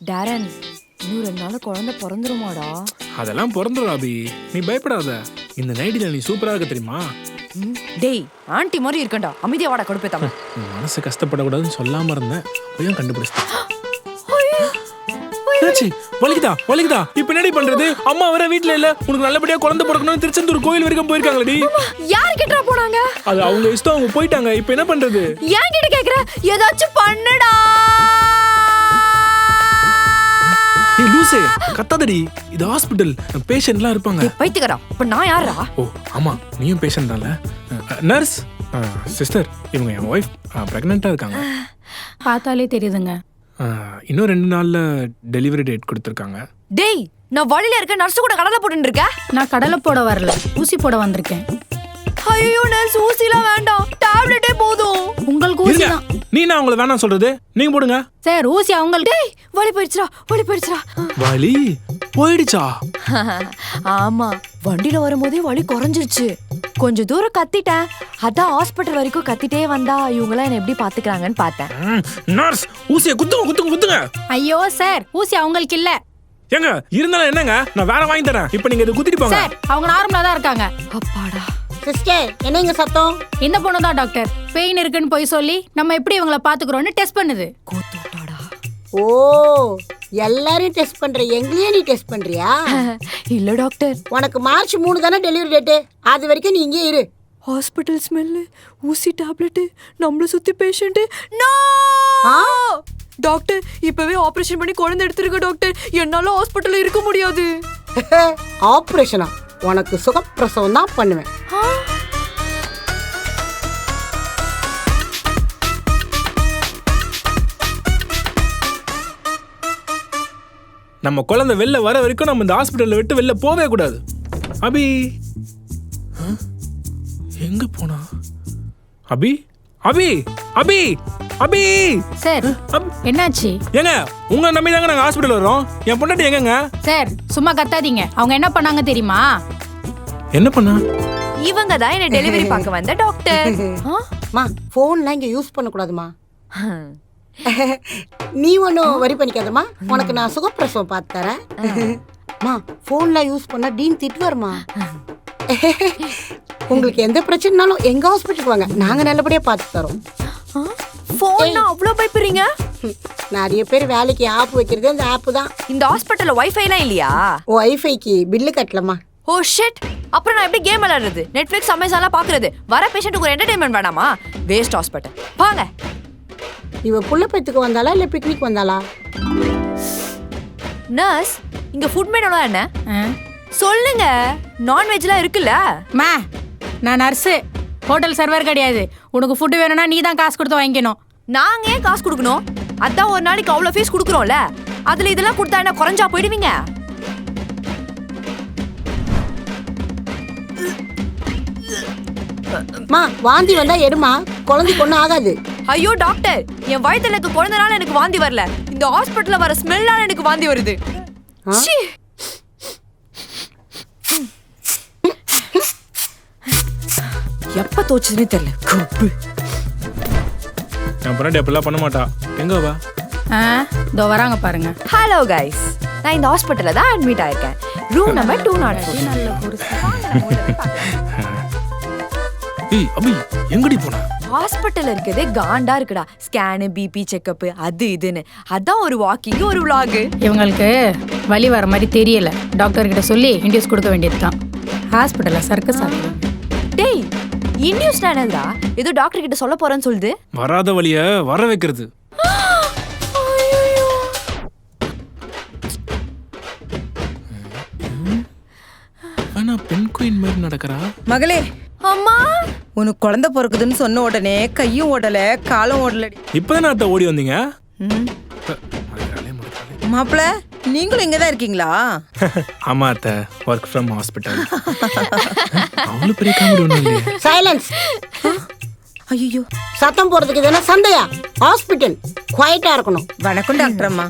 டாரன், இன்னும் 2 நாள் குழந்தை பிறந்துருமாடா? அதெல்லாம் பிறந்துடும் அபி, நீ பயப்படாத. இந்த நைட்டில நீ சூப்பரா இருக்க தெரியுமா? டேய், ஆண்டி மாதிரி இருக்கண்டா. அமைதியா வாடா, கடுப்பேத்தாம. மனசு கஷ்டப்படக்கூடாதுன்னு சொல்லாம இருந்தேன், அப்பயும் கண்டுபிடிச்சிட்டேன். வலிக்குதா? இப்ப என்னடி பண்றது? அம்மா வர வீட்ல இல்ல, உனக்கு நல்லபடியா குழந்தை பிறக்கணும்னு திருச்செந்தூர் கோயில் வரைக்கும் போயிருக்காங்கடி. யார் கிட்ட போனாங்க? அது அவங்க இஷ்டம், அவங்க போயிட்டாங்க. இப்ப என்ன பண்றது? ஏன் கிட்ட கேக்குற? ஏதாச்சும் பண்ணுடா. ஏய் லூசே, கத்தாதடி. இது ஹாஸ்பிடல், பேஷண்ட்லாம் இருப்பாங்க. பைத்தியக்காரா, இப்ப நான் யாரா? ஓ ஆமா, நீயும் பேஷண்ட் தான்ல. நர்ஸ் சிஸ்டர், இவங்க என் ஒய்ஃப், பிரெக்னெண்டா இருக்காங்க. பார்த்தாலே தெரியுதுங்க. இன்னும் 2 நாள்ல டெலிவரி டேட் கொடுத்துருக்காங்க. டேய், நான் வழியில இருக்க நர்ஸ் கூட கடலை போட்டுட்டு இருக்க. நான் கடலை போட வரல, ஊசி போட வந்திருக்கேன். ஐயோ நர்ஸ், ஊசிலாம் வேண்டாம், டேப்லெட்டே போதும். உங்களுக்கு ஊசி தான். நீ நான் உங்களை வேணாம் சொல்றது? நீங்க போடுங்க சார், ஊசி அவங்களுக்கு. டேய், வலி போயிடுச்சுடா. வலி போயிடுச்சா? ஆமா, வண்டியில வரும்போதே வலி குறைஞ்சிருச்சு. கொஞ்ச தூரம் கத்திட்டேன், அதான் ஹாஸ்பிட்டல் வரைக்கும் கத்திட்டே வந்தா இவங்களாம் என்ன எப்படி பாத்துக்கிறாங்கன்னு பார்த்தேன். நர்ஸ், ஊசியை குத்துங்க. ஐயோ சார், ஊசி அவங்களுக்கு இல்ல. ஏங்க இருந்தாலும் என்னங்க, நான் வேற வாங்கி தரேன். இப்போ நீங்க இத குத்திட்டு போங்க. சார், அவங்க நார்மலா தான் இருக்காங்க. அப்பாடா. சிஸ்டர், என்னங்க சத்தம்? இந்த பொண்ணு தான் டாக்டர் பெயின் இருக்குன்னு போய் சொல்லி நம்ம எப்படி இவங்கள பாத்துக்கிறோம்னு டெஸ்ட் பண்ணுது. கூத்துட்டாடா. ஓ, எல்லாரையும் டெஸ்ட் பண்ற, எங்களையே நீ டெஸ்ட் பண்றியா? இல்ல டாக்டர், உனக்கு மார்ச் 3 தானே டெலிவரி டேட்டு. அது வரைக்கும் நீ இங்கே இரு. ஹாஸ்பிட்டல் ஸ்மெல்லு, ஊசி டேப்லெட், நம்மள சுத்தி பேஷண்ட். நோ டாக்டர், இப்பவே ஆபரேஷன் பண்ணி குழந்தை எடுத்துருங்க டாக்டர். என்னால ஹாஸ்பிட்டல்ல இருக்க முடியாது. ஆப்ரேஷனா? உனக்கு சுகப்பிரசவம் தான் பண்ணுவேன். நம்ம குழந்தை வெளில வர வரைக்கும் நம்ம இந்த ஹாஸ்பிட்டல்ல விட்டு வெளில போவே கூடாது. அபி எங்க போனா? அபி அபி அபி அபி சார், என்னாச்சு? ஏங்க, உங்க நம்பி தாங்க நாங்க ஹாஸ்பிட்டல் வரோம். என் பொண்டாட்டி எங்கங்க? சார், சும்மா கத்தாதீங்க. அவங்க என்ன பண்ணாங்க தெரியுமா? என்ன பண்ணா? இவங்க தான் என்ன டெலிவரி பார்க்க வந்த டாக்டர். மா, போன்லாம் இங்க யூஸ் பண்ணக்கூடாதுமா. நீ ஒன்றும் வரி பண்ணிக்காதம்மா, உனக்கு நான் சுகப்பிரசவம் பார்த்து தரேன். மா, போன்லாம் யூஸ் பண்ணா டீன் திட்டுவாருமா. உங்களுக்கு எந்த பிரச்சனைனாலும் எங்க ஹாஸ்பிட்டலுக்கு வாங்க, நாங்க நல்லபடியா பார்த்து தரோம். போன் அவ்வளவு பயப்படுறீங்க? நிறைய பேர் வேலைக்கு ஆப் வைக்கிறது அந்த ஆப் தான். இந்த ஹாஸ்பிட்டல்ல வைஃபைலாம் இல்லையா? வைஃபைக்கு பில்லு கட்டலமா. ஓ ஷிட், அப்புறம் நான் எப்படி கேம் விளையாடுறது? நெட்ஃபிளிக்ஸ், அமேசான்லாம் பாக்குறது? வர பேஷண்ட்டுக்கு ஒரு என்டர்டைன்மெண்ட் வேணாமா? Waste hospital. வாங்க. இவ புள்ள பெத்துக்கு வந்தாளா இல்ல பிக்னிக் வந்தாளா? நர்ஸ், இங்க ஃபுட் மெனுல என்ன சொல்லுங்க? நான்வெஜ்லாம் இருக்குல்ல? மா, நான் நர்ஸு, ஹோட்டல் சர்வர் கிடையாது. உனக்கு ஃபுட் வேணும்னா நீ தான் காசு கொடுத்து வாங்கிக்கணும். நாங்க ஏன் காசு கொடுக்கணும்? அதான் ஒரு நாளைக்கு அவ்வளோ ஃபீஸ் கொடுக்குறோம்ல. அதுல இதெல்லாம் கொடுத்தா என்ன குறைஞ்சா போயிடுவீங்க? மா, வாந்தி வந்தா எடுமா, குழந்தைக்கு ஒன்றும் ஆகாது. ஐயோ டாக்டர், என் வயித்துல இருக்க குழந்தைனால எனக்கு வாந்தி வரல, இந்த ஹாஸ்பிட்டல்ல வர ஸ்மெல்லால எனக்கு வாந்தி வருது. ச்சீ. எப்ப தோச்சுதுன்னு தெரியல. கப்பு. என் பொண்டாட்டி அப்படிலாம் பண்ண மாட்டா. எங்க வா? இதோ வராங்க பாருங்க. ஹலோ கைஸ், நான் இந்த ஹாஸ்பிட்டல்ல தான் அட்மிட் ஆயிருக்கேன். Room number 204. நல்ல புருஷன். ஏய் அபி, எங்கடி போனா? ஹாஸ்பிட்டல்ல இருக்கதே காண்டா இருக்குடா. ஸ்கேனு, பிபி செக்கப், அது இதுன்னு. அதான் ஒரு வாக்கிங், ஒரு vlog. இவங்களுக்கு வலி வர மாதிரி தெரியல. டாக்டர் கிட்ட சொல்லி இன்டியூஸ் கொடுக்க வேண்டியதுதான். ஹாஸ்பிட்டல்ல சர்க்கஸ் ஆகுது. டேய், இன்டியூஸ்னா என்னடா? ஏதோ டாக்டர் கிட்ட சொல்ல போறேன்னு சொல்லுது. வராத வலிய வர வைக்கிறது. ஆனா பெண் குயின் மாதிரி நடக்கறா. மகளே, அம்மா, உனக்கு குழந்தை பிறக்குதுன்னு சொன்ன உடனே கையும் ஓடல காலும் ஓடலடி. இப்பதானே அத்தை ஓடி வந்தீங்க? மாப்பிள, நீங்களும் இங்கதான் இருக்கீங்களா? ஆமா அத்தை, ஒர்க் ஃப்ரம் ஹாஸ்பிட்டல். அவ்வளவு பெரிய காமெடி ஒண்ணும் இல்லையே. சைலன்ஸ். ஐயோ, சத்தம் போறதுக்கு இதெல்லாம் சண்டையா? ஹாஸ்பிட்டல் குவைட்டா இருக்கணும். வணக்கம் டாக்டர் அம்மா.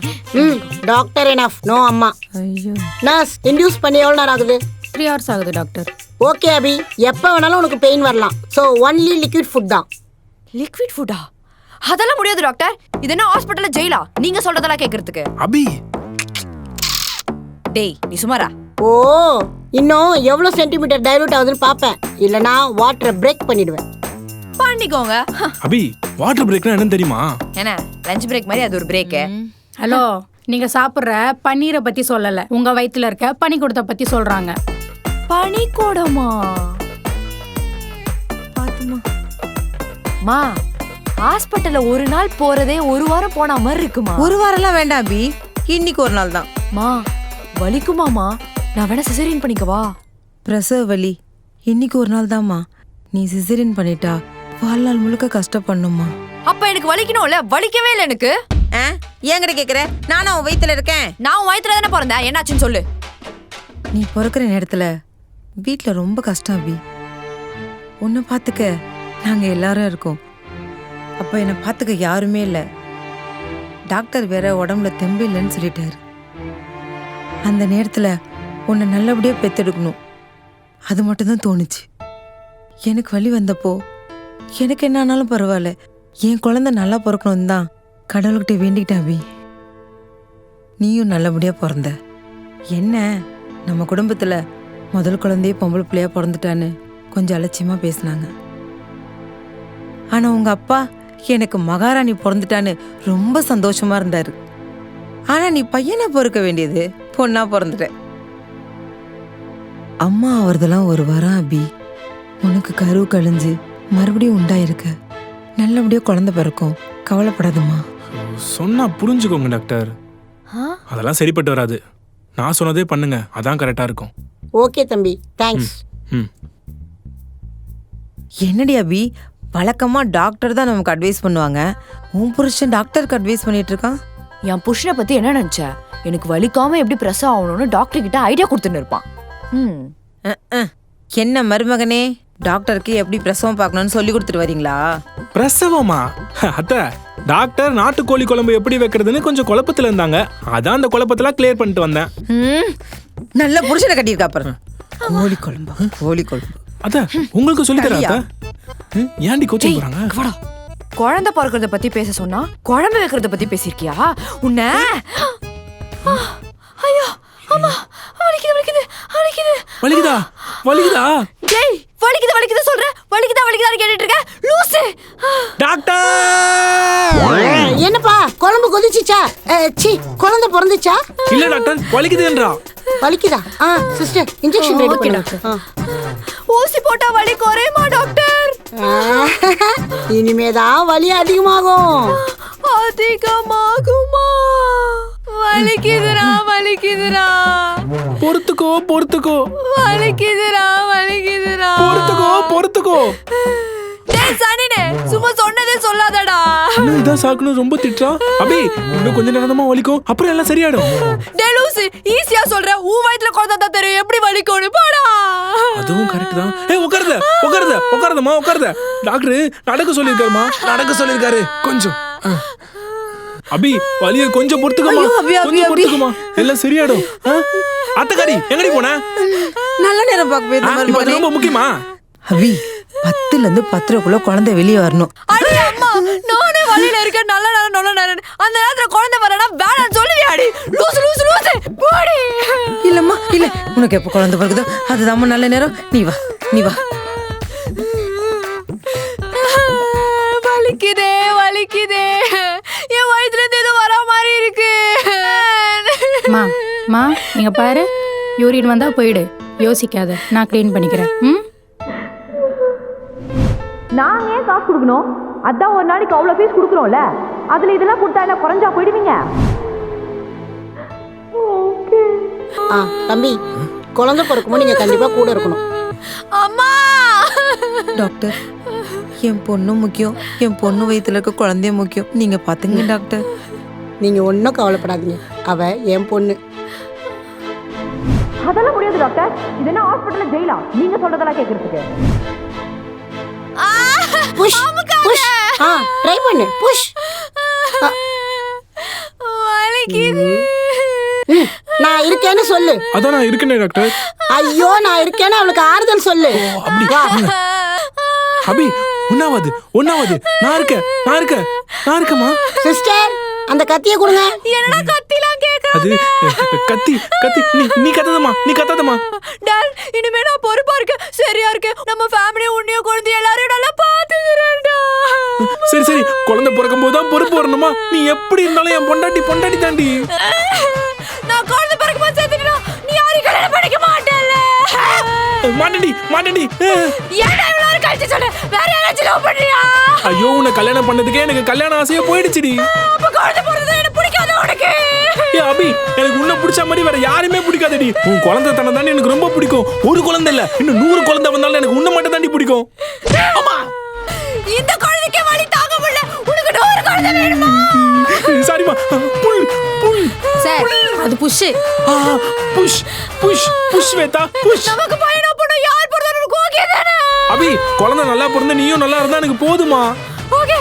டாக்டர் எனஃப், நோ அம்மா. ஐயோ, நர்ஸ், இன்டியூஸ் பண்ணி எவ்வளவு நேரம் ஆகுது? 3 hours ஆகுது டாக்டர். ஓகே அபி, எப்ப வேணாலும் உனக்கு பெயின் வரலாம். ஸோ ஒன்லி லிக்விட் ஃபுட் தான். லிக்விட் ஃபுட்டா? அதெல்லாம் முடியாது டாக்டர். இது என்ன ஹாஸ்பிடல்ல ஜெயிலா நீங்க சொல்றதெல்லாம் கேக்குறதுக்கு? அபி டேய் நீ சுமாரா. ஓ இன்னும் எவ்வளவு சென்டிமீட்டர் டைலூட் ஆகுதுன்னு பாப்பேன், இல்லனா வாட்டரை பிரேக் பண்ணிடுவேன். பண்ணிக்கோங்க. அபி வாட்டர் பிரேக்னா என்னன்னு தெரியுமா? என்ன லஞ்ச் பிரேக் மாதிரி அது ஒரு பிரேக். ஹலோ, நீங்க சாப்பிட்ற பன்னீரை பத்தி சொல்லல, உங்க வயித்துல இருக்க பனிக்கூடத்தை பத்தி சொல்றாங்க. பனிக்கூடமா? பாத்துமா மா ஹாஸ்பிட்டல்ல ஒரு நாள் போறதே ஒரு வாரம் போன மாதிரி இருக்குமா? ஒரு வாரம்லாம் வேண்டாம் அபி, இன்னைக்கு ஒரு நாள் தான். மா வலிக்குமாமா? நான் வேணா சிசேரியன் பண்ணிக்கவா? பிரசவ வலி இன்னைக்கு ஒரு நாள் தான்மா. நீ சிசேரியன் பண்ணிட்டா வாழ்நாள் முழுக்க கஷ்டப்படணுமா. அப்ப எனக்கு வலிக்கணும்ல? வலிக்கவே இல்லை எனக்கு. ஏங்கிட்ட கேக்குற? நானும் அவன் வயித்துல இருக்கேன். நான் உன் வயித்துல தானே பிறந்தேன், என்னாச்சுன்னு சொல்லு. நீ பிறக்கிற நேரத்துல வீட்டுல ரொம்ப கஷ்டம் அபி. உன்னை பார்த்துக்க நாங்க எல்லாரும் இருக்கோம். அப்ப என்னை பார்த்துக்க யாருமே இல்லை. டாக்டர் வேற உடம்புல தெம்பு இல்லைன்னு சொல்லிட்டாரு. அந்த நேரத்துல உன்னை நல்லபடியா பெத்தெடுக்கணும், அது மட்டும்தான் தோணுச்சு. எனக்கு வலி வந்தப்போ எனக்கு என்ன ஆனாலும் பரவாயில்ல, என் குழந்தை நல்லா பிறக்கணும் தான் கடவுள்கிட்ட வேண்டிக்கிட்டேன் அபி. நீயும் நல்லபடியா பிறந்த. என்ன நம்ம குடும்பத்துல முதல் குழந்தையே பொம்பளை பிள்ளையா பிறந்துட்டான்னு கொஞ்சம் அலட்சியமா பேசினாங்க. ஆனா உங்க அப்பா எனக்கு மகாராணி பிறந்துட்டான்னு ரொம்ப சந்தோஷமா இருந்தாரு. ஆனா நீ பையனை பொறுக்க வேண்டியது பொண்ணா பிறந்துட்ட. அம்மா அவர்தெல்லாம் ஒரு வாரம் அபி. உனக்கு கரு கழிஞ்சு மறுபடியும் உண்டாயிருக்க, நல்லபடியா குழந்தை பிறக்கும், கவலைப்படாதம்மா. சொன்னா புரிஞ்சுக்கோங்க டாக்டர். அதெல்லாம் சரிப்பட்டு வராது. நான் சொன்னதே பண்ணுங்க, அதான் கரெக்டா இருக்கும். ஓகே தம்பி, தேங்க்ஸ். ம். என்னடி அபி, வழக்கமா டாக்டர் தான் நமக்கு அட்வைஸ் பண்ணுவாங்க, உன் புருஷன் டாக்டருக்கு அட்வைஸ் பண்ணிட்டு இருக்கான். என் புருஷனை பத்தி என்ன நினைச்ச? எனக்கு வலிக்காம எப்படி பிரசவம் ஆகணும்னு டாக்டர் கிட்ட ஐடியா கொடுத்துன்னு இருப்பான். என்ன மருமகனே, டாக்டருக்கு எப்படி பிரசவம் பார்க்கணும்னு சொல்லி கொடுத்துட்டு வரீங்களா? பிரசவமா? அத்த டாக்டர் நாட்டுக்கோழி குழம்பு எப்படி வைக்கிறதுன்னு கொஞ்சம் குழப்பத்துல இருந்தாங்க, அதான் அந்த குழப்பத்தெல்லாம் கிளியர் பண்ணிட்டு வந்தேன். நல்ல புருஷனை கட்டியிருக்கா பாருங்க. கோழி குழம்பு, கோழி குழம்பு. அத்த உங்களுக்கு சொல்லி தரேன் அத்த. ஏன்டி கோச்சிங் போறாங்க? வாடா. குழந்தை பிறக்கிறத பத்தி பேச சொன்னா குழம்பு வைக்கிறத பத்தி பேசிருக்கியா? உன்ன ஐயோ அம்மா வலிக்குது வலிக்குது வலிக்குது. வலிக்குதா வலிக்குதா? டேய் வலிக்குது வலிக்குது சொல்ற, வலிக்குதா வலிக்குதான்னு கேட்டுட்டு இருக்க லூசு. டாக்டர் என்னப்பா குழம்பு கொதிச்சிச்சா? சி குழந்தை பிறந்துச்சா? இல்ல டாக்டர், வலிக்குதுன்றா. வலிக்குதா? சிஸ்டர் இன்ஜெக்ஷன் ரெடி பண்ணுங்க. ஊசி போட்டா வலி குறையுமா டாக்டர்? இனிமேதான் வலி அதிகமாகும். அதிகமாகுமா? வலிக்குதுடா வலிக்குதுடா. பொறுத்துக்கோ பொறுத்துக்கோ. வலிக்குதுடா வலிக்குதுடா. பொறுத்துக்கோ பொறுத்துக்கோ. டேய் சனினே, சும்மா சொன்னதே சொல்லாதடா. இன்னும் இதான் சாக்குன்னு ரொம்ப திட்டுறா. அபி இன்னும் கொஞ்ச நேரமா வலிக்கும், அப்புறம் எல்லாம் சரியாயிடும். டேய் லூசு, ஈஸியா சொல்ற, உன் வயித்துல குழந்தை தான் தெரியும் எப்படி வலிக்கும்னு. போடா. அதுவும் கரெக்ட் தான். உட்காருத உட்காருத உட்காருதம்மா உட்காருத. டாக்டர் நடக்க சொல்லிருக்காருமா, நடக்க சொல்லிருக்காரு. கொஞ்சம் அபி வலிய கொஞ்சம் பொறுத்துக்கமா, கொஞ்சம் பொறுத்துக்கமா, எல்லாம் சரியாயிடும். அத்தக்காரி எங்கடி போன? நல்ல நேரம் பார்க்க போயிருந்தேன். ரொம்ப முக்கியமா அபி, 10ல இருந்து 10:30 குழந்தை வெளியே வரணும். அடி அம்மா, நானே வலியில இருக்கேன். நல்ல நேரம் நல்ல நேரம். அந்த நேரத்துல குழந்தை வரனா வேணாம்னு சொல்லுவியாடி? லூசு லூசு லூசு போடி. இல்லம்மா இல்ல, உனக்கு எப்ப குழந்தை பிறகுதோ அதுதாம்மா நல்ல நேரம். நீ வா நீ வா. வலிக்குதே வலிக்குதே, என் வயித்துல இருந்து ஏதோ வர மாதிரி இருக்கு. மா நீங்க பாரு, யூரின் வந்தா போயிடு, யோசிக்காத, நான் க்ளீன் பண்ணிக்கிறேன். நாங்க ஏன் காசு கொடுக்கணும்? அதான் ஒரு நாளைக்கு அவ்வளோ ஃபீஸ் கொடுக்குறோம்ல, அதுல இதெல்லாம் கொடுத்தா என்ன குறைஞ்சா போயிடுவீங்க? தம்பி குழந்தை பிறக்கும்போது நீங்க கண்டிப்பா கூட இருக்கணும். அம்மா டாக்டர், என் பொண்ணும் முக்கியம், என் பொண்ணு வயித்துல இருக்க குழந்தையும் முக்கியம். நீங்க பாத்துங்க டாக்டர். நீங்க ஒன்னும் கவலைப்படாதீங்க, அவ என் பொண்ணு. அதெல்லாம் முடியாது டாக்டர். இது என்ன ஹாஸ்பிட்டல்ல ஜெயிலா நீங்க சொல்றதெல்லாம் கேக்குறதுக்கு? Push push. ட்ரை பண்ணு, புஷ். வலிக்குது. நான் இருக்கேன்னு சொல்லு. அதான் நான் இருக்கேனே டாக்டர். ஐயோ நான் இருக்கேன்னு அவளுக்கு ஆறுதல் சொல்லு. அப்படி அபி ஒன்னாவது நான் இருக்கேம்மா. சிஸ்டர் அந்த கத்தியை கொடுங்க. என்னடா கத்திலாம் கேக்குற? அது கத்தி நீ கத்தாதம்மா. டாட் இனிமே நான் பொறுப்பா இருக்கேன், சரியா இருக்கேன். நம்ம ஃபேமிலி உன்னைய குழந்தை எல்லாரையும் நல்லா பாத்துக்கிறேன்டா. சரி குழந்தை பிறக்கும் போது தான் பொறுப்பு வரணுமா? நீ எப்படி இருந்தாலும் என் பொண்டாட்டி தாண்டி. நான் குழந்தை பிறக்கும் போது செத்துட்டா நீ யாரையும் கல்யாணம் பண்ணிக்க மாட்டேல்ல. மாட்டேன்டி. ஏன்டா இவ்வளவு நேரம் கழிச்சு சொன்ன? வேற யாராச்சும் லவ் பண்றியா? ஐயோ உன்னை கல்யாணம் பண்ணதுக்கே எனக்கு கல்யாண ஆசையா போயிடுச்சுடி. அப்ப குழந்தை பிறந்தது எனக்கு பிடிக்காத உனக்கு? அபி எனக்கு உன்னை பிடிச்ச மாதிரி வேற யாருமே பிடிக்காதடி. உன் குழந்தை தனம் தானே எனக்கு ரொம்ப பிடிக்கும். ஒரு குழந்தை இல்ல, இன்னும் 100 குழந்தை வந்தாலும் எனக்கு உன்னை மட்டும் தாண்டி பிடிக்கும். இந்த குழந்தைக்கு வலி தாங்க முடியல, உனக்கு 100 குழந்தை வேணுமா? சாரிமா. புல் சார் அது புஷ். Push Veda push. நமக்கு பையனோ பொண்ணோ யார் பிறந்தாலும் உனக்கு ஓகே தானே? அபி குழந்தை நல்லா பிறந்த நீயும் நல்லா இருந்தா எனக்கு போதுமா? ஓகே.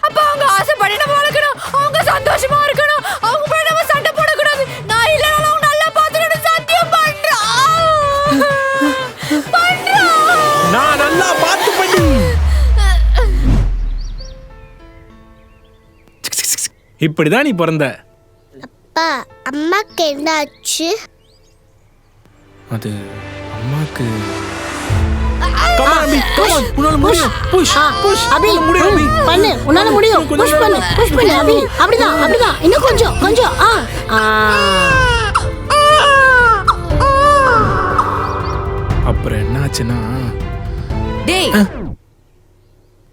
அப்ப அவங்க ஆசைப்படி நம்ம வளர்க்கணும், அவங்க சந்தோஷமா இருக்கணும், அவங்க போய் நம்ம சண்டை போடக்கூடாது. நான் இல்லைனாலும் அவங்க நல்லா பார்த்துக்கணும். சத்தியம் பண்றா. நான் நல்லா பார்த்து பண்ணி. இப்படிதான் நீ பிறந்த. அப்பா அம்மாக்கு என்னாச்சு? அது அம்மாக்கு. Come on, Abhi, come on. உன்னால முடியும். Push. அபி முடியும் அபி. பண்ணு, உன்னால முடியும். புஷ் பண்ணு அபி. அப்படிதான். இன்னும் கொஞ்சம். அப்புறம் என்னாச்சுன்னா டேய்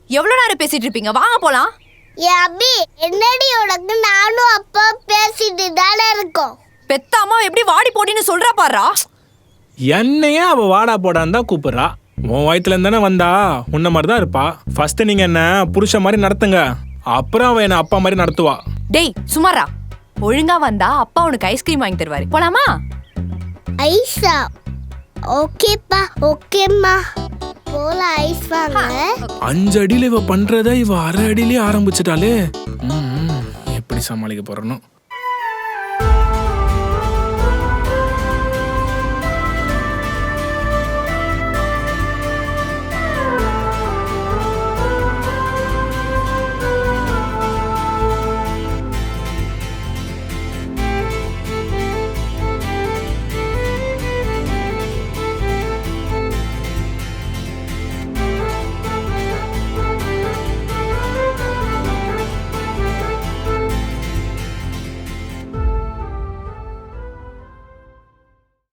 எவ்வளவு நேரம் பேசிட்டு இருப்பீங்க? வாங்க போலாம். ஏ அபி, என்னடி உனக்கு? நானும் அப்பா பேசிட்டு தானே இருக்கோம். பெத்த அம்மா எப்படி வாடி போடின்னு சொல்றா பாரா. என்னையே அவ வாடா போடான்னு தான் கூப்பிடுறா. உன் வயிற்றுல இருந்தானே வந்தா உன்ன மாதிரி தான் இருப்பா. ஃபர்ஸ்ட் நீங்க என்ன புருஷ மாதிரி நடத்துங்க, அப்புறம் அவ என்ன அப்பா மாதிரி நடத்துவா. டேய் சுமாரா, ஒழுங்கா வந்தா அப்பா உனக்கு ஐஸ்கிரீம் வாங்கி தருவாரு. போலாமா? ஐஸா? ஓகேப்பா, ஓகேம்மா. போல ஐஸ் வாங்க. 5 அடியில இவ பண்றத இவ 1/2 அடியிலே ஆரம்பிச்சிட்டாலே. எப்படி சமாளிக்க போறனோ?